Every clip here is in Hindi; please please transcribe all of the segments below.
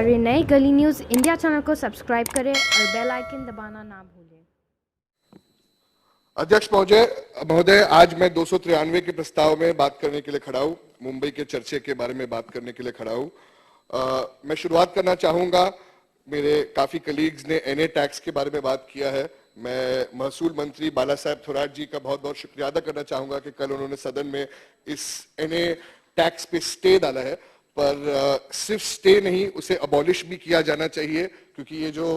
हमारे नए गली न्यूज़ इंडिया चैनल को सब्सक्राइब करें और बेल आइकन दबाना ना भूलें। अध्यक्ष महोदय, आज मैं 293 के प्रस्ताव में बात करने के लिए खड़ा हूं। मुंबई के चर्चे के बारे में बात करने के लिए खड़ा हूं। मैं शुरुआत करना चाहूंगा, मेरे काफी कलीग्स ने एनए टैक्स के बारे में बात किया है। मैं महसूल मंत्री बाला साहब थोराट जी का बहुत बहुत शुक्रिया अदा करना चाहूंगा कि कल उन्होंने सदन में इस एनए टैक्स पे स्टे डाला है, पर सिर्फ स्टे नहीं, उसे अबॉलिश भी किया जाना चाहिए, क्योंकि ये जो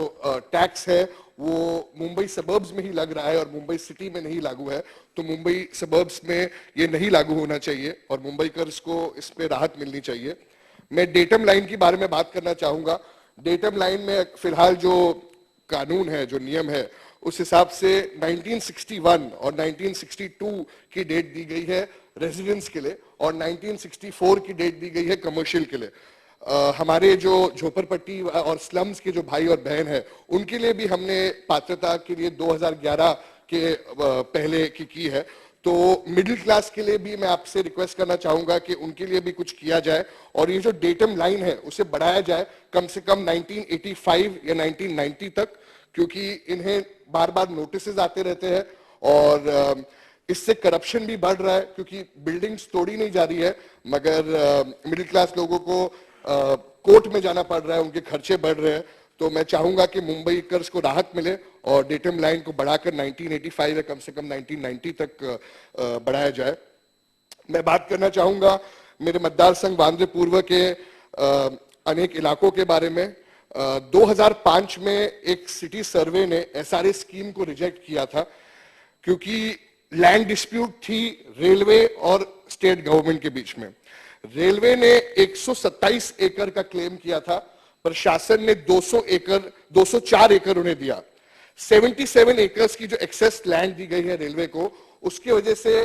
टैक्स है वो मुंबई सबर्ब्स में ही लग रहा है और मुंबई सिटी में नहीं लागू है। तो मुंबई सबर्ब्स में ये नहीं लागू होना चाहिए और मुंबईकर्स को इस पे राहत मिलनी चाहिए। मैं डेटम लाइन के बारे में बात करना चाहूंगा। डेटम लाइन में फिलहाल जो कानून है, जो नियम है, उस हिसाब से 1961 और 1962 की डेट दी गई है रेजिडेंस के लिए और 1964 की डेट दी गई है कमर्शियल के लिए। हमारे जो झोपड़पट्टी और स्लम्स के जो भाई और बहन हैं, उनके लिए भी हमने पात्रता के लिए 2011 के पहले की है। तो मिडिल क्लास के लिए भी मैं आपसे रिक्वेस्ट करना चाहूंगा कि उनके लिए भी कुछ किया जाए और ये जो डेटम लाइन है उसे बढ़ाया जाए कम से कम 1985 या 1990 तक, क्योंकि इन्हें बार बार नोटिस आते रहते हैं और इससे करप्शन भी बढ़ रहा है, क्योंकि बिल्डिंग्स तोड़ी नहीं जा रही है मगर मिडिल क्लास लोगों को कोर्ट में जाना पड़ रहा है, उनके खर्चे बढ़ रहे हैं। तो मैं चाहूंगा कि मुंबई कर्ज को राहत मिले और डेटम लाइन को बढ़ाकर 1985 या कम से कम 1990 तक बढ़ाया जाए। मैं बात करना चाहूंगा मेरे मतदार संघ बांद्रा पूर्व के अनेक इलाकों के बारे में। 2005 में एक सिटी सर्वे ने एसआरए स्कीम को रिजेक्ट किया था, क्योंकि लैंड डिस्प्यूट थी रेलवे और स्टेट गवर्नमेंट के बीच में। रेलवे ने 127 एकड़ का क्लेम किया था, प्रशासन ने 204 एकड़ उन्हें दिया। 77 एकर्स की जो एक्सेस लैंड दी गई है रेलवे को, उसकी वजह से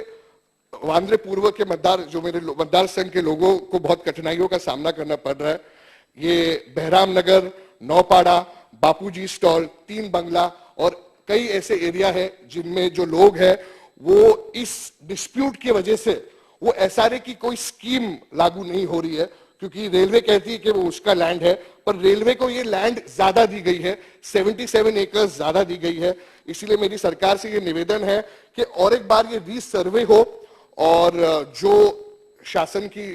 बांद्रा पूर्व के जो मेरे मतदार संघ के लोगों को बहुत कठिनाइयों का सामना करना पड़ रहा है। ये बहराम नगर, नौपाड़ा, बापूजी स्टॉल, 3 बंगला और कई ऐसे एरिया है जिनमें जो लोग हैं वो इस डिस्प्यूट की वजह से वो एसआरए की कोई स्कीम लागू नहीं हो रही है, क्योंकि रेलवे कहती है कि वो उसका लैंड है, पर रेलवे को ये लैंड ज्यादा दी गई है, 77 एकर्स ज्यादा दी गई है। इसीलिए मेरी सरकार से ये निवेदन है कि और एक बार ये रीसर्वे हो और जो शासन की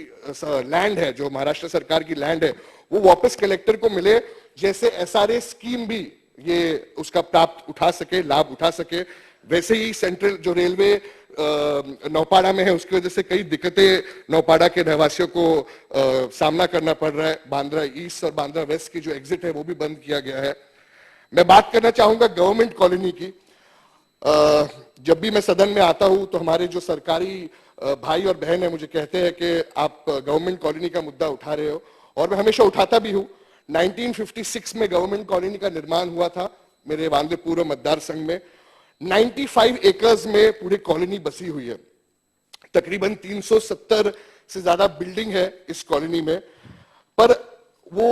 लैंड है, जो महाराष्ट्र सरकार की लैंड है, वो वापस कलेक्टर को मिले, जैसे एसआरए स्कीम भी ये उसका प्राप्त उठा सके, लाभ उठा सके। वैसे ही सेंट्रल जो रेलवे नौपाड़ा में है, उसकी वजह से कई दिक्कतें नौपाड़ा के रहवासियों को सामना करना पड़ रहा है। बांद्रा ईस्ट और बांद्रा वेस्ट की जो एग्जिट है वो भी बंद किया गया है। मैं बात करना चाहूंगा गवर्नमेंट कॉलोनी की। जब भी मैं सदन में आता हूं तो हमारे जो सरकारी भाई और बहन है मुझे कहते हैं कि आप गवर्नमेंट कॉलोनी का मुद्दा उठा रहे हो, और मैं हमेशा उठाता भी हूं। 1956 में गवर्नमेंट कॉलोनी का निर्माण हुआ था मेरे बांद्रा पूर्व मतदार संघ में। 95 एकर्स में पूरी कॉलोनी बसी हुई है। तकरीबन 370 से ज्यादा बिल्डिंग है इस कॉलोनी में, पर वो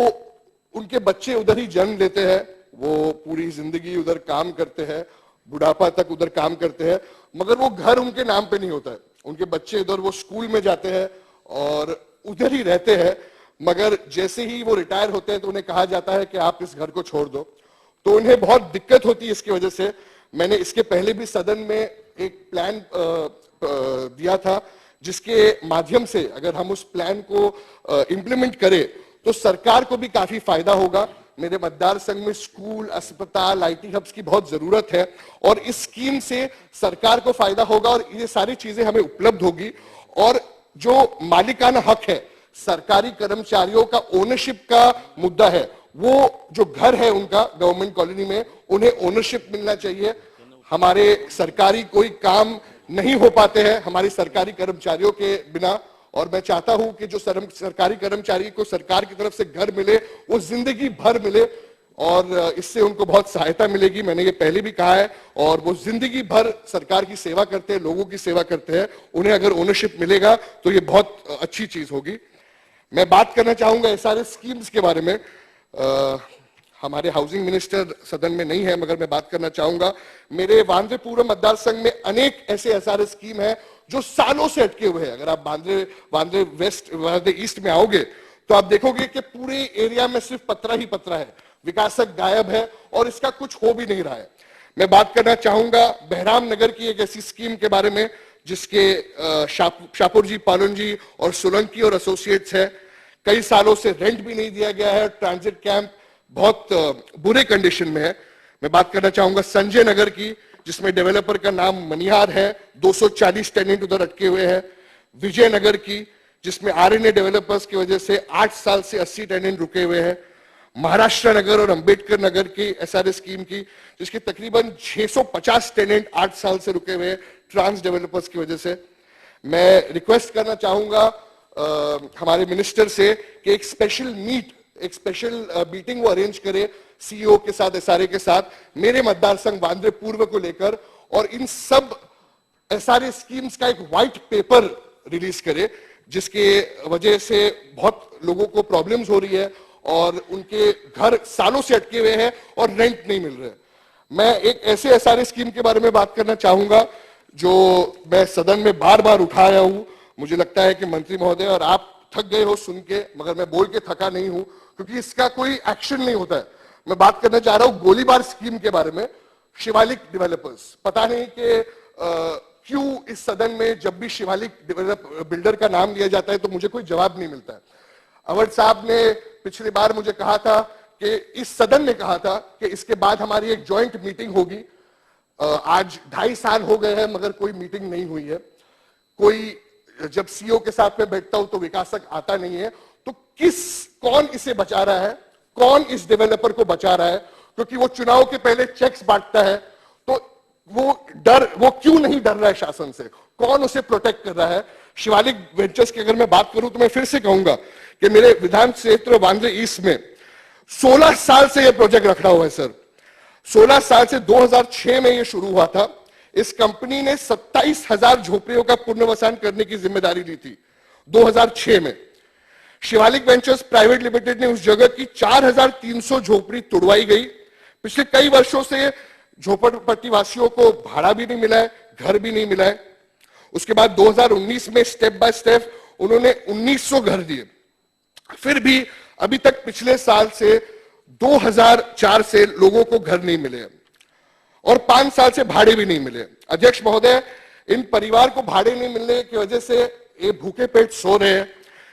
उनके बच्चे उधर ही जन्म लेते हैं, वो पूरी जिंदगी उधर काम करते हैं, बुढ़ापा तक उधर काम करते हैं, मगर वो घर उनके नाम पे नहीं होता है। उनके बच्चे उधर वो स्कूल में जाते हैं और उधर ही रहते हैं, मगर जैसे ही वो रिटायर होते हैं तो उन्हें कहा जाता है कि आप इस घर को छोड़ दो। तो उन्हें बहुत दिक्कत होती है इसकी वजह से। मैंने इसके पहले भी सदन में एक प्लान दिया था, जिसके माध्यम से अगर हम उस प्लान को इंप्लीमेंट करें तो सरकार को भी काफी फायदा होगा। मेरे मतदार संघ में स्कूल, अस्पताल, आईटी हब्स की बहुत जरूरत है और इस स्कीम से सरकार को फायदा होगा और ये सारी चीजें हमें उपलब्ध होगी। और जो मालिकाना हक है, सरकारी कर्मचारियों का ओनरशिप का मुद्दा है, वो जो घर है उनका गवर्नमेंट कॉलोनी में, उन्हें ओनरशिप मिलना चाहिए। हमारे सरकारी कोई काम नहीं हो पाते हैं हमारी सरकारी कर्मचारियों के बिना, और मैं चाहता हूं कि जो सरकारी कर्मचारी को सरकार की तरफ से घर मिले वो जिंदगी भर मिले और इससे उनको बहुत सहायता मिलेगी। मैंने ये पहले भी कहा है, और वो जिंदगी भर सरकार की सेवा करते हैं, लोगों की सेवा करते हैं, उन्हें अगर ओनरशिप मिलेगा तो ये बहुत अच्छी चीज होगी। मैं बात करना चाहूंगा एसआरए स्कीम्स के बारे में। हमारे हाउसिंग मिनिस्टर सदन में नहीं है, मगर मैं बात करना चाहूंगा। मेरे बांद्रा पूर्व मतदार संघ में अनेक ऐसे एसआरए स्कीम है जो सालों से अटके हुए हैं। अगर आप बांद्रा वेस्ट, बांद्रा ईस्ट में आओगे तो आप देखोगे कि पूरे एरिया में सिर्फ पत्थरा ही पत्थरा है, विकासक गायब है और इसका कुछ हो भी नहीं रहा है। मैं बात करना चाहूंगा बहराम नगर की एक ऐसी स्कीम के बारे में जिसके शाहपुर जी, पालन जी और सोलंकी और एसोसिएट्स है। कई सालों से रेंट भी नहीं दिया गया है, ट्रांजिट कैंप बहुत बुरे कंडीशन में है। मैं बात करना चाहूंगा संजय नगर की, जिसमें डेवलपर का नाम मनिहार है, 240 टेनेंट उधर अटके हुए हैं। विजय नगर की, जिसमें आरएनए डेवलपर्स की वजह से 8 साल से 80 टेनेंट रुके हुए हैं। महाराष्ट्र नगर और अंबेडकर नगर की एसआरए स्कीम की, जिसके तकरीबन 650 टेनेंट 8 साल से रुके हुए हैं ट्रांस डेवलपर्स की वजह से। मैं रिक्वेस्ट करना चाहूंगा हमारे मिनिस्टर से कि एक स्पेशल मीटिंग वो अरेंज करे सीईओ के साथ, एसआरए के साथ, मेरे मतदार संघ वांद्रे पूर्व को लेकर, और इन सब एसआरए स्कीम्स का एक व्हाइट पेपर रिलीज करे, जिसके वजह से बहुत लोगों को प्रॉब्लम्स हो रही है और उनके घर सालों से अटके हुए हैं और रेंट नहीं मिल रहे। मैं एक ऐसे एसआरए स्कीम के बारे में बात करना चाहूंगा जो मैं सदन में बार बार उठाया हूं। मुझे लगता है कि मंत्री महोदय और आप थक गए हो सुन के, मगर मैं बोल के थका नहीं हूं, क्योंकि इसका कोई एक्शन नहीं होता है। मैं बात करना चाह रहा हूं गोलीबार स्कीम के बारे में। शिवालिक डेवलपर्स, पता नहीं कि क्यों इस सदन में जब भी शिवालिक बिल्डर का नाम लिया जाता है तो मुझे कोई जवाब नहीं मिलता है। अवध साहब ने पिछली बार मुझे कहा था कि इस सदन ने कहा था कि इसके बाद हमारी एक जॉइंट मीटिंग होगी। आज 2.5 साल हो गए हैं मगर कोई मीटिंग नहीं हुई है। कोई जब सीईओ के साथ में बैठता हूं तो विकासक आता नहीं है। तो कौन इसे बचा रहा है, कौन इस डेवलपर को बचा रहा है? क्योंकि वो चुनाव के पहले चेक्स बांटता है, तो वो क्यों नहीं डर रहा है शासन से? कौन उसे प्रोटेक्ट कर रहा है? शिवालिक वेंचर्स की अगर मैं बात करूं तो मैं फिर से कहूंगा कि मेरे विधान क्षेत्र वांद्रे ईस्ट में 16 साल से यह प्रोजेक्ट रखा हुआ है सर। 16 साल से 2006 में यह शुरू हुआ था। इस कंपनी ने 27,000 झोपड़ियों का पुनर्वसन करने की जिम्मेदारी ली थी 2006 में। शिवालिक वेंचर्स प्राइवेट लिमिटेड ने उस जगह की 4,300 झोपड़ी तुड़वाई गई। पिछले कई वर्षों से झोपड़पट्टी वासियों को भाड़ा भी नहीं मिला है, घर भी नहीं मिला है। उसके बाद 2019 में स्टेप बाय स्टेप उन्होंने 1900 घर दिए। फिर भी अभी तक पिछले साल से 2004 से लोगों को घर नहीं मिले और 5 साल से भाड़े भी नहीं मिले। अध्यक्ष महोदय, इन परिवार को भाड़े नहीं मिलने की वजह से ये भूखे पेट सो रहे हैं।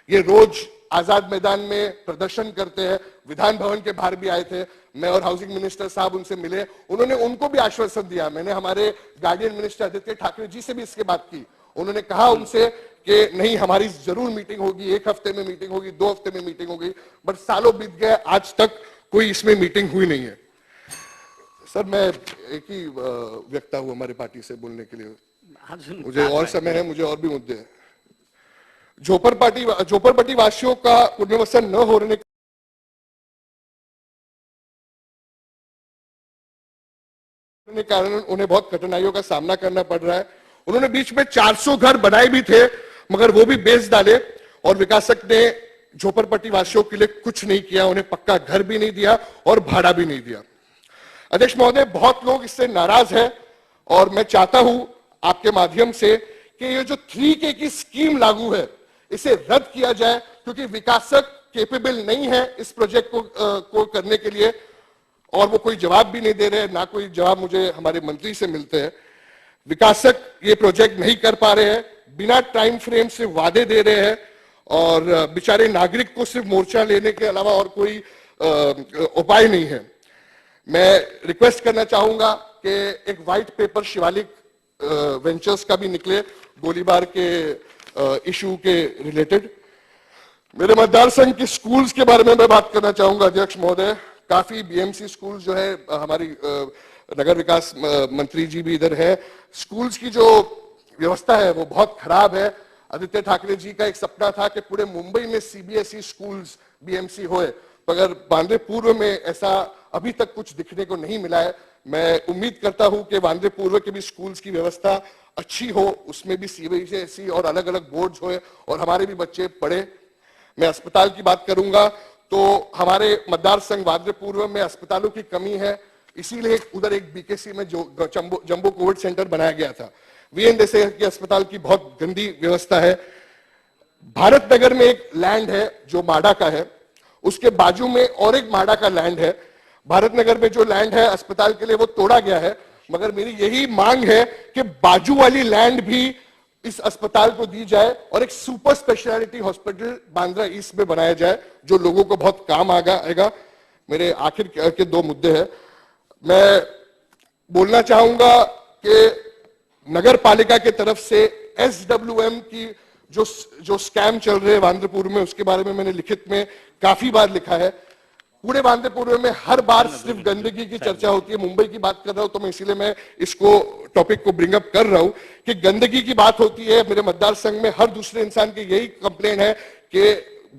ये रोज आजाद मैदान में प्रदर्शन करते हैं। विधान भवन के बाहर भी आए थे, मैं और हाउसिंग मिनिस्टर साहब उनसे मिले। उन्होंने उनको भी आश्वासन दिया। मैंने हमारे गार्डियन मिनिस्टर आदित्य ठाकरे जी से भी इसके बात की। उन्होंने कहा उनसे कि नहीं, हमारी जरूर मीटिंग होगी, 1 हफ्ते में मीटिंग होगी, 2 हफ्ते में मीटिंग होगी, बट सालों बीत गए, आज तक कोई इसमें मीटिंग हुई नहीं है। सर, मैं एक ही व्यक्ता हूं हमारी पार्टी से बोलने के लिए। मुझे और समय है, मुझे और भी मुद्दे हैं। झोपड़पट्टी वासियों का पुनर्वसन न होने के कारण उन्हें बहुत कठिनाइयों का सामना करना पड़ रहा है। उन्होंने बीच में 400 घर बनाए भी थे, मगर वो भी बेच डाले और विकासक ने झोपड़पट्टी वासियों के लिए कुछ नहीं किया। उन्हें पक्का घर भी नहीं दिया और भाड़ा भी नहीं दिया। अध्यक्ष महोदय, बहुत लोग इससे नाराज हैं और मैं चाहता हूं आपके माध्यम से कि ये जो 3K की स्कीम लागू है इसे रद्द किया जाए, क्योंकि विकासक केपेबल नहीं है इस प्रोजेक्ट को करने के लिए और वो कोई जवाब भी नहीं दे रहे हैं। ना कोई जवाब मुझे हमारे मंत्री से मिलते हैं। विकासक ये प्रोजेक्ट नहीं कर पा रहे हैं, बिना टाइम फ्रेम से वादे दे रहे हैं और बेचारे नागरिक को सिर्फ मोर्चा लेने के अलावा और कोई उपाय नहीं है। मैं रिक्वेस्ट करना चाहूंगा कि एक व्हाइट पेपर शिवालिक वेंचर्स का भी निकले गोलीबार के इशू के रिलेटेड। मेरे मतदार संघ के स्कूल्स के बारे में मैं बात करना चाहूंगा अध्यक्ष महोदय। काफी बीएमसी स्कूल जो है, हमारी नगर विकास मंत्री जी भी इधर है। स्कूल्स की जो व्यवस्था है वो बहुत खराब है। आदित्य ठाकरे जी का एक सपना था कि पूरे मुंबई में सीबीएसई स्कूल्स बीएमसी होए, मगर वांद्रे पूर्व में ऐसा अभी तक कुछ दिखने को नहीं मिला है। मैं उम्मीद करता हूं कि वांद्रे पूर्व के भी स्कूल्स की व्यवस्था अच्छी हो, उसमें भी सीबीएसई और अलग अलग बोर्ड्स होए और हमारे भी बच्चे पढ़े। मैं अस्पताल की बात करूंगा तो हमारे मतदार संघ वांद्रे पूर्व में अस्पतालों की कमी है, इसीलिए उधर एक बीकेसी में जो जंबो कोविड सेंटर बनाया गया था। वीएन देसाई के अस्पताल की बहुत गंदी व्यवस्था है। भारत नगर में एक लैंड है जो माडा का है, उसके बाजू में और एक माडा का लैंड है। भारत नगर में जो लैंड है अस्पताल के लिए वो तोड़ा गया है, मगर मेरी यही मांग है कि बाजू वाली लैंड भी इस अस्पताल को दी जाए और एक super speciality hospital Bandra east में बनाया जाए जो लोगों को बहुत काम आएगा। मेरे आखिर के दो मुद्दे हैं। मैं बोलना चाहूंगा कि नगर पालिका की तरफ से SWM की जो स्कैम चल रहे हैं बांद्रपुर में, उसके बारे में मैंने लिखित में काफी बार लिखा है। पूरे बांद्रपुर में हर बार सिर्फ गंदगी की चर्चा होती है। मुंबई की बात कर रहा हूं तो मैं इसीलिए मैं इसको टॉपिक को ब्रिंग अप कर रहा हूं कि गंदगी की बात होती है। मेरे मतदार संघ में हर दूसरे इंसान की यही कंप्लेन है कि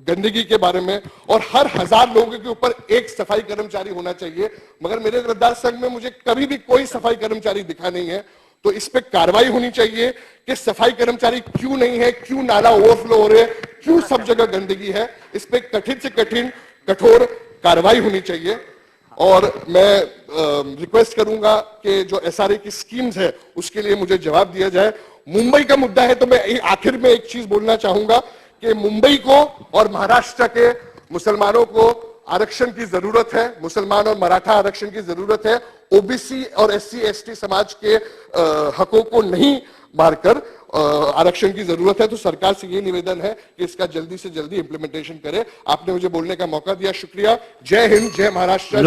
गंदगी के बारे में, और हर 1000 लोगों के ऊपर एक सफाई कर्मचारी होना चाहिए, मगर मेरे मतदार संघ में मुझे कभी भी कोई सफाई कर्मचारी दिखा नहीं है। तो इस पे कार्रवाई होनी चाहिए कि सफाई कर्मचारी क्यों नहीं है, क्यों नाला ओवरफ्लो हो रहे हैं, क्यों सब जगह गंदगी है। इस पे कठिन से कठिन कठोर कार्रवाई होनी चाहिए। और मैं रिक्वेस्ट करूंगा कि जो SRA की स्कीम्स है उसके लिए मुझे जवाब दिया जाए। मुंबई का मुद्दा है तो मैं आखिर में एक चीज बोलना चाहूंगा कि मुंबई को और महाराष्ट्र के मुसलमानों को आरक्षण की जरूरत है, मुसलमान और मराठा आरक्षण की जरूरत है। OBC और SC ST समाज के हकों को नहीं मारकर आरक्षण की जरूरत है। तो सरकार से ये निवेदन है कि इसका जल्दी से जल्दी इंप्लीमेंटेशन करे। आपने मुझे बोलने का मौका दिया, शुक्रिया। जय हिंद, जय महाराष्ट्र।